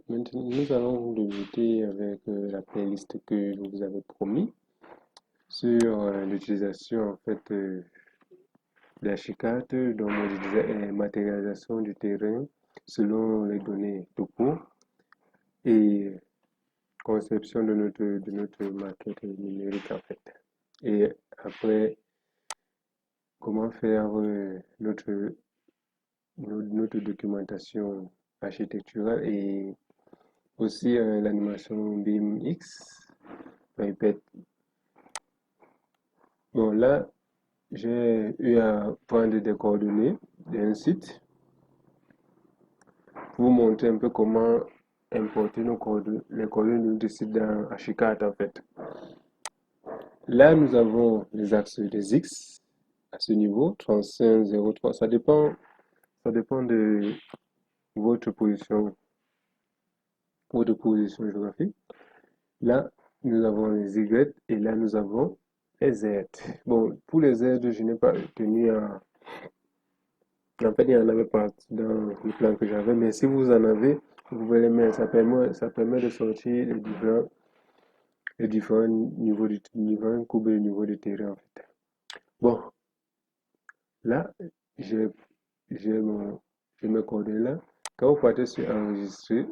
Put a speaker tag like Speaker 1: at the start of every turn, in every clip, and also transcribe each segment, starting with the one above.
Speaker 1: Maintenant, nous allons débuter avec la playlist que je vous avais promis sur l'utilisation en fait de la chicane, dont moi je disais matérialisation du terrain selon les données topo et conception de notre maquette numérique en fait. Et après, comment faire notre documentation architecturale et aussi l'animation BMX. Répète. Bon, là, j'ai eu à prendre des coordonnées d'un site pour vous montrer un peu comment importer les coordonnées du site dans Archicad en fait. Là, nous avons les axes des X à ce niveau, 35,03. Ça dépend de votre position, votre position géographique. Là, nous avons les Y et là, nous avons les Z. Bon, pour les Z, je n'ai pas tenu à. En fait, il n'y en avait pas dans le plan que j'avais, mais si vous en avez, vous pouvez les mettre. Ça permet de sortir les différents niveaux différents courbes de niveau de terrain, en fait. Bon, là, j'ai j'ai mes coordonnées là. Quand vous partez sur enregistrer,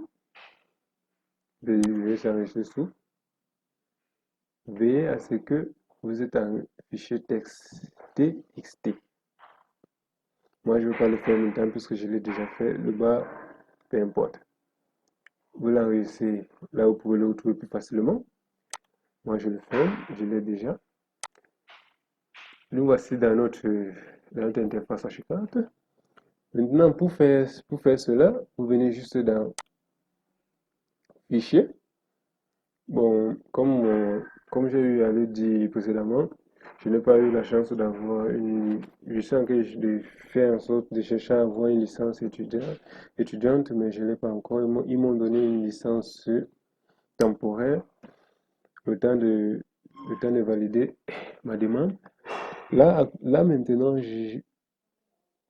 Speaker 1: je vais s'enregistrer sous. Veillez à ce que vous êtes en fichier texte TXT. Moi, je ne vais pas le faire maintenant puisque je l'ai déjà fait. Le bas, peu importe. Vous l'enregistrez là, vous pouvez le retrouver plus facilement. Moi, je le ferme, je l'ai déjà. Nous voici dans notre interface Archicad. Maintenant, pour faire cela, vous venez juste dans Fichier. Bon, comme j'ai eu à le dire précédemment, je n'ai pas eu la chance d'avoir une. Je sens que de faire en sorte de chercher à avoir une licence étudiante, mais je ne l'ai pas encore. Ils m'ont donné une licence temporaire, le temps de, le temps de valider ma demande. Là maintenant,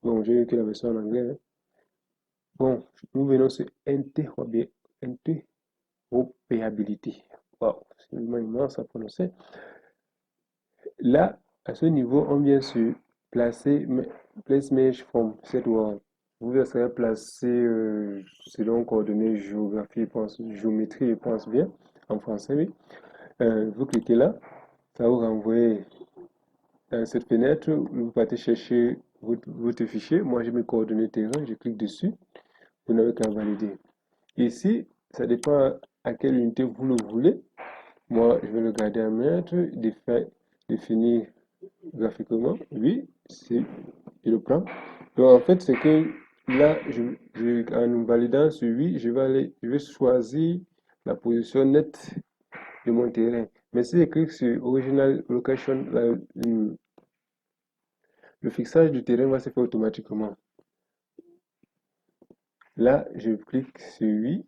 Speaker 1: bon, j'ai eu que la version en anglais, hein. Bon, nous venons sur interopérabilité. Wow, c'est vraiment immense à prononcer. Là, à ce niveau, on vient sur place mesh from set word. Vous serez placé selon coordonnées géométrie, je pense bien, en français, oui. Vous cliquez là, ça va vous renvoyer dans cette fenêtre, vous partez chercher votre fichier. Moi, j'ai mes coordonnées terrain, je clique dessus, vous n'avez qu'à valider. Ici, ça dépend à quelle unité vous le voulez. Moi, je vais le garder à mètre, définir graphiquement. Oui, je le prends. Donc, en fait, c'est que là, en validant ce oui, je vais choisir la position nette de mon terrain. Mais si je clique sur Original Location, le fixage du terrain va se faire automatiquement. Là, je clique sur oui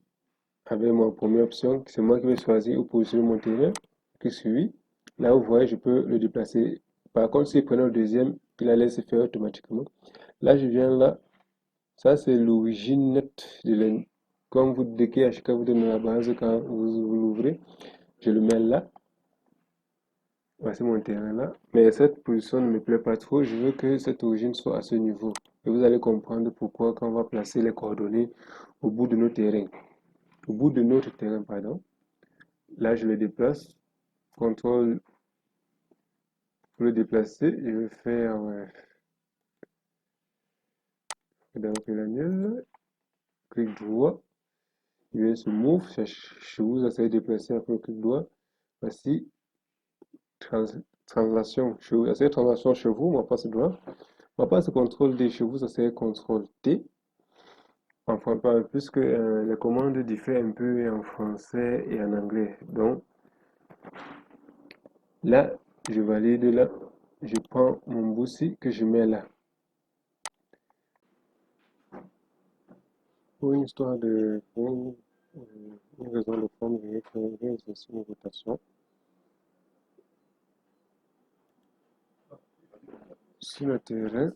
Speaker 1: avec ma première option. C'est moi qui vais choisir où positionner mon terrain. Je clique sur oui. Là, vous voyez, je peux le déplacer. Par contre, si je prenais le deuxième, il allait se faire automatiquement. Là, je viens là. Ça, c'est l'origine nette de l'ennemi. Comme vous décrivez à chaque fois, vous donnez la base quand vous l'ouvrez. Je le mets là. Voici mon terrain là. Mais cette position ne me plaît pas trop. Je veux que cette origine soit à ce niveau. Et vous allez comprendre pourquoi quand on va placer les coordonnées au bout de nos terrains. Au bout de notre terrain, pardon. Là, je le déplace. Contrôle pour le déplacer. Je vais faire dans l'annuel. Clic droit. Je vais sur Move. Chez vous, ça s'est déplacé après le clic droit. Voici. Translation chez vous. Ça serait translation chez vous. On va passer droit. On va passer CTRL D chez vous. Ça serait CTRL T. Enfin, pas puisque les commandes diffèrent un peu en français et en anglais. Donc, là, je valide là. Je prends mon boussi que je mets là. Pour une histoire pour une raison de forme, je vais créer une rotation sur le terrain.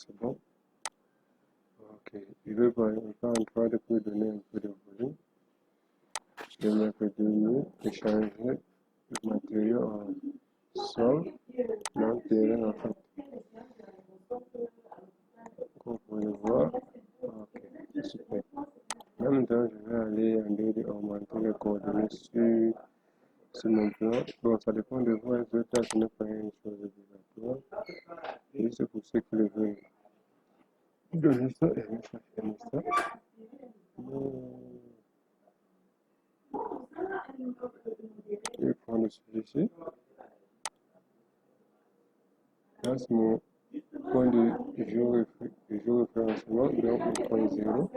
Speaker 1: c'est bon. Ok, je vais voir encore en 3D pour donner un peu de volume. Je vais mettre 2 murs et changer le matériau en sol, non, terrain en fait. Comme vous pouvez le voir, ok, c'est super. Maintenant, je vais aller en 2D augmenter les coordonnées sur mon plan. Bon, ça dépend de vous, hein, là, ce n'est pas une chose obligatoire. Juste pour ceux qui le veulent. Donner ça, aimer ça, aimer ça. Je vais prendre celui-ci. Là, c'est mon point de géoréférencement, donc le point 0.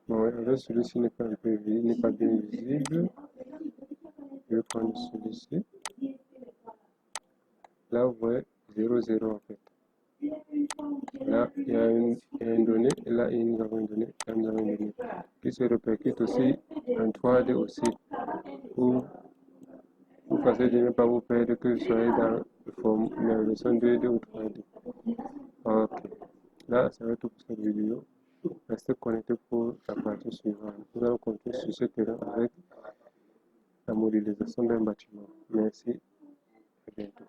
Speaker 1: Bon, là, celui-ci n'est pas bien visible. Je vais prendre celui-ci. Là, vous voyez 0, 0 en fait. Là, il y a une donnée, et là, nous avons une donnée, là, nous avons une donnée qui se répercute aussi en 3D aussi, pour faciliter de ne pas vous perdre que vous soyez dans la version 2D ou 3D. Ok, là, ça va être tout pour cette vidéo. Restez connectés pour la partie suivante. Nous allons continuer sur ce terrain avec la modélisation d'un bâtiment. Merci, à bientôt.